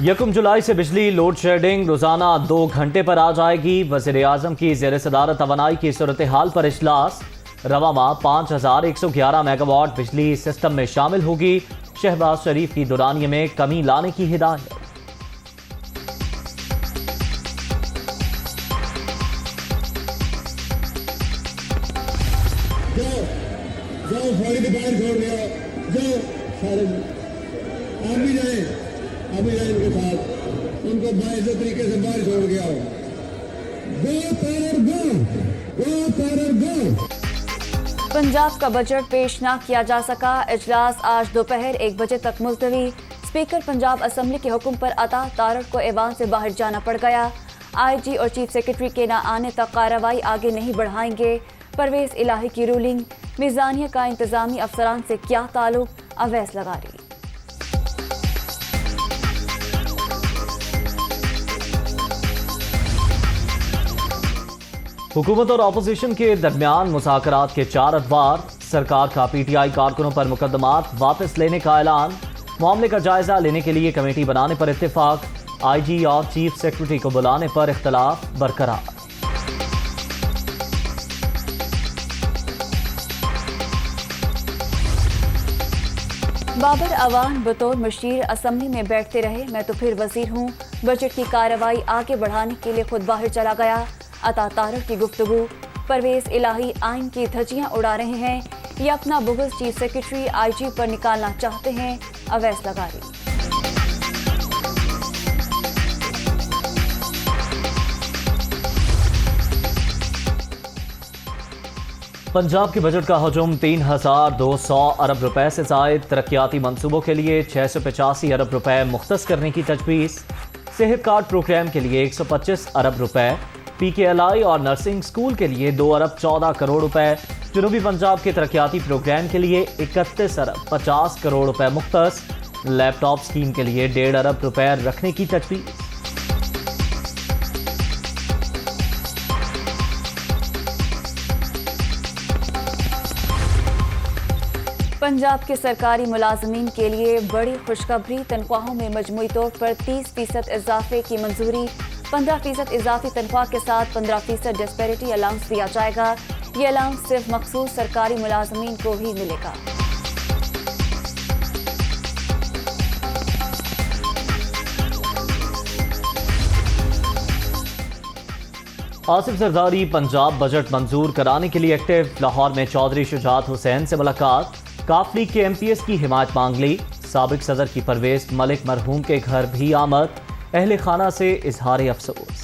یکم جولائی سے بجلی لوڈ شیڈنگ روزانہ 2 گھنٹے پر آ جائے گی۔ وزیر اعظم کی زیر صدارت توانائی کی صورتحال پر اجلاس۔ رواں ماہ 5111 میگا واٹ بجلی سسٹم میں شامل ہوگی۔ شہباز شریف کی دورانیے میں کمی لانے کی ہدایت۔ ابھی ان کے ساتھ ان کو باعزت طریقے سے باہر چھوڑ گیا ہو۔ پنجاب کا بجٹ پیش نہ کیا جا سکا۔ اجلاس آج دوپہر 1 بجے تک ملتوی۔ اسپیکر پنجاب اسمبلی کے حکم پر عطا تارڑ کو ایوان سے باہر جانا پڑ گیا۔ آئی جی اور چیف سیکرٹری کے نہ آنے تک کارروائی آگے نہیں بڑھائیں گے۔ پرویز الہی کی رولنگ۔ میزانیہ کا انتظامی افسران سے کیا تعلق؟ اویس لغاری۔ حکومت اور اپوزیشن کے درمیان مذاکرات کے 4 ادوار۔ سرکار کا پی ٹی آئی کارکنوں پر مقدمات واپس لینے کا اعلان۔ معاملے کا جائزہ لینے کے لیے کمیٹی بنانے پر اتفاق۔ آئی جی اور چیف سیکرٹری کو بلانے پر اختلاف برقرار۔ بابر اعوان بطور مشیر اسمبلی میں بیٹھتے رہے۔ میں تو پھر وزیر ہوں۔ بجٹ کی کارروائی آگے بڑھانے کے لیے خود باہر چلا گیا۔ عطا تارڑ کی گفتگو۔ پرویز الہی آئین کی دھجیاں اڑا رہے ہیں۔ یہ اپنا بغض چیف سیکرٹری آئی جی پر نکالنا چاہتے ہیں۔ اویس لغاری۔ پنجاب کے بجٹ کا حجم 3200 ارب روپے سے زائد۔ ترقیاتی منصوبوں کے لیے 685 ارب روپے مختص کرنے کی تجویز۔ صحت کارڈ پروگرام کے لیے 125 ارب روپے۔ پی کے ایل آئی اور نرسنگ سکول کے لیے 2 ارب 14 کروڑ روپے۔ جنوبی پنجاب کے ترقیاتی پروگرام کے لیے 31 ارب 50 کروڑ روپے مختص۔ لیپ ٹاپ اسکیم کے لیے 1.5 ارب روپے رکھنے کی تجویز۔ پنجاب کے سرکاری ملازمین کے لیے بڑی خوشخبری۔ تنخواہوں میں مجموعی طور پر 30% اضافے کی منظوری۔ 15% اضافی تنخواہ کے ساتھ 15% ڈسپیرٹی الاؤنس دیا جائے گا۔ یہ الاؤنس صرف مخصوص سرکاری ملازمین کو ہی ملے گا۔ آصف زرداری پنجاب بجٹ منظور کرانے کے لیے ایکٹیو۔ لاہور میں چودھری شجاعت حسین سے ملاقات۔ کاف لیگ کے ایم پی ایس کی حمایت مانگ لی۔ سابق صدر کی پرویز ملک مرحوم کے گھر بھی آمد۔ اہل خانہ سے اظہار افسوس۔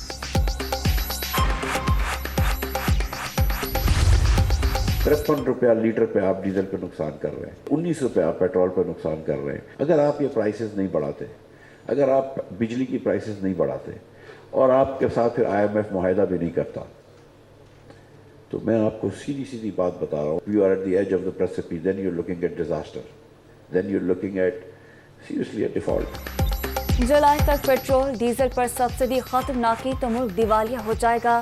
53 روپیہ لیٹر پہ آپ ڈیزل پہ نقصان کر رہے ہیں، 19 روپے آپ پیٹرول پہ نقصان کر رہے ہیں۔ اگر آپ یہ پرائسز نہیں بڑھاتے، اگر آپ بجلی کی پرائسز نہیں بڑھاتے اور آپ کے ساتھ پھر آئی ایم ایف معاہدہ بھی نہیں کرتا، تو میں آپ کو سیدھی سیدھی بات بتا رہا ہوں، you are at the edge of the precipice, then you are looking at disaster, then you are looking at seriously at default. جولائی تک پیٹرول ڈیزل پر سبسڈی ختم نہ کی تو ملک دیوالیہ ہو جائے گا۔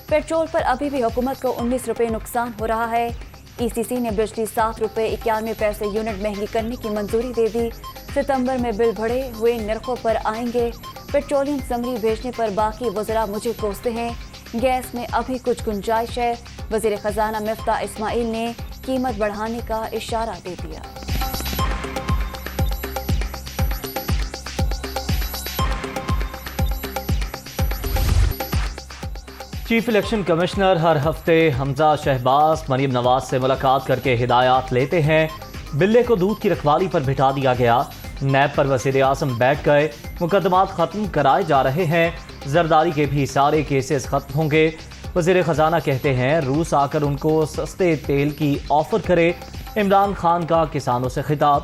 پیٹرول پر ابھی بھی حکومت کو 19 روپے نقصان ہو رہا ہے۔ ای سی سی نے بجلی 7 روپے 91 پیسے یونٹ مہنگی کرنے کی منظوری دے دی۔ ستمبر میں بل بڑھے ہوئے نرخوں پر آئیں گے۔ پیٹرولیم سمری بھیجنے پر باقی وزراء مجھے کوستے ہیں۔ گیس میں ابھی کچھ گنجائش ہے۔ وزیر خزانہ مفتاح اسماعیل نے قیمت بڑھانے کا اشارہ دے دیا۔ چیف الیکشن کمشنر ہر ہفتے حمزہ شہباز مریم نواز سے ملاقات کر کے ہدایات لیتے ہیں۔ بلے کو دودھ کی رکھوالی پر بٹھا دیا گیا۔ نیب پر وزیر اعظم بیٹھ گئے۔ مقدمات ختم کرائے جا رہے ہیں۔ زرداری کے بھی سارے کیسز ختم ہوں گے۔ وزیر خزانہ کہتے ہیں روس آ کر ان کو سستے تیل کی آفر کرے۔ عمران خان کا کسانوں سے خطاب۔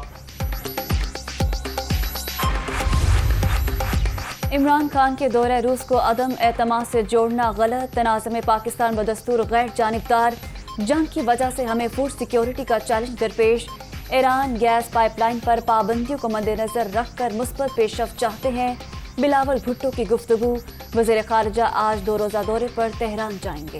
عمران خان کے دورہ روس کو عدم اعتماد سے جوڑنا غلط۔ تنازع میں پاکستان بدستور غیر جانبدار۔ جنگ کی وجہ سے ہمیں فوڈ سیکیورٹی کا چیلنج درپیش۔ ایران گیس پائپ لائن پر پابندیوں کو مد نظر رکھ کر مثبت پیش رفت چاہتے ہیں۔ بلاول بھٹو کی گفتگو۔ وزیر خارجہ آج 2 روزہ دورے پر تہران جائیں گے۔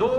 2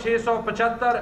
675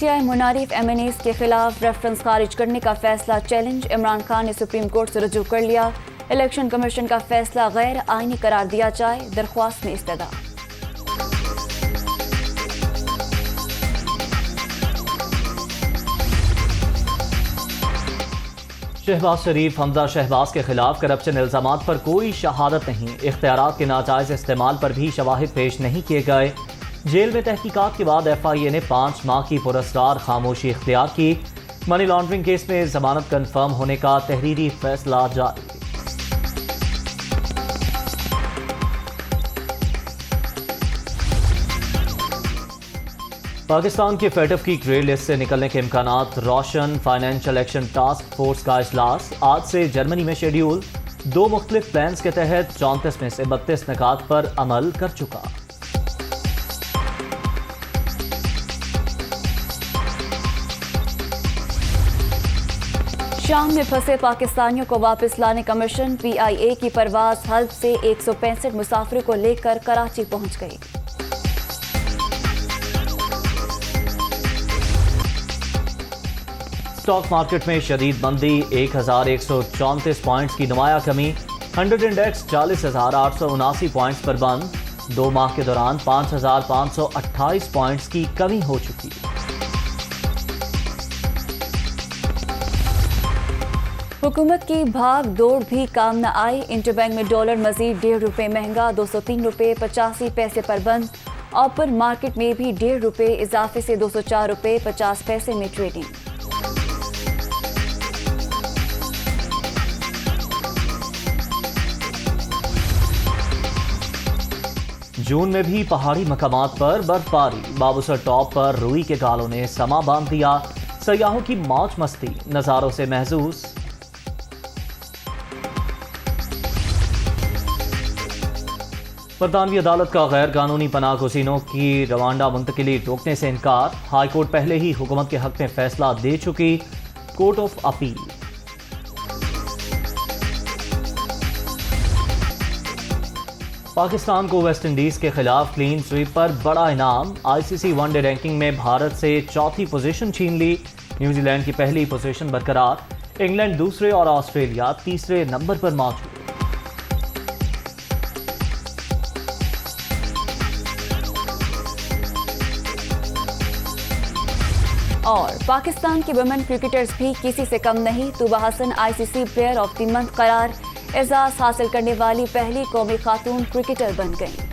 PTI منعرف MNAs کے خلاف ریفرنس خارج کرنے کا فیصلہ چیلنج، عمران خان نے سپریم کورٹ سے رجوع کر لیا، الیکشن کمیشن کا فیصلہ غیر آئینی قرار دیا جائے، درخواست میں استدعا۔ شہباز شریف حمزہ شہباز کے خلاف کرپشن الزامات پر کوئی شہادت نہیں، اختیارات کے ناجائز استعمال پر بھی شواہد پیش نہیں کیے گئے۔ جیل میں تحقیقات کے بعد FIA نے 5 ماہ کی پراسرار خاموشی اختیار کی، منی لانڈرنگ کیس میں ضمانت کنفرم ہونے کا تحریری فیصلہ جاری۔ پاکستان کے فیڈف کی گرے لسٹ سے نکلنے کے امکانات روشن، فائنینشل ایکشن ٹاسک فورس کا اجلاس آج سے جرمنی میں شیڈیول، 2 مختلف پلانز کے تحت 34 میں سے 32 نکات پر عمل کر چکا۔ شام میں پھنسے پاکستانیوں کو واپس لانے کا مشن، PIA کی پرواز حلب سے 165 مسافروں کو لے کر کراچی پہنچ گئی۔ اسٹاک مارکیٹ میں شدید مندی، 1134 پوائنٹس کی نمایاں کمی، 100 انڈیکس 40,879 پوائنٹس پر بند، 2 ماہ کے دوران 5,528 پوائنٹس کی کمی ہو چکی۔ حکومت کی بھاگ دوڑ بھی کام نہ آئی، انٹر بینک میں ڈالر مزید ₹1.5 مہنگا، $203.85 پر بند، اوپن مارکیٹ میں بھی ₹1.5 اضافے سے $204.50 میں ٹریڈنگ۔ جون میں بھی پہاڑی مقامات پر برف باری، بابوسر ٹاپ پر روئی کے گالوں نے سما باندھ دیا، سیاحوں کی موج مستی نظاروں سے محظوظ۔ برطانوی عدالت کا غیر قانونی پناہ گزینوں کی روانڈا منتقلی روکنے سے انکار، ہائی کورٹ پہلے ہی حکومت کے حق میں فیصلہ دے چکی، کورٹ آف اپیل۔ پاکستان کو ویسٹ انڈیز کے خلاف کلین سویپ پر بڑا انعام، ICC ون ڈے رینکنگ میں بھارت سے 4تھی پوزیشن چھین لی، نیوزی لینڈ کی پہلی پوزیشن برقرار، انگلینڈ دوسرے اور آسٹریلیا تیسرے نمبر پر موجود۔ اور پاکستان کی ویمن کرکٹرز بھی کسی سے کم نہیں، طوبہ حسن ICC player of the month قرار، اعزاز حاصل کرنے والی پہلی قومی خاتون کرکٹر بن گئیں۔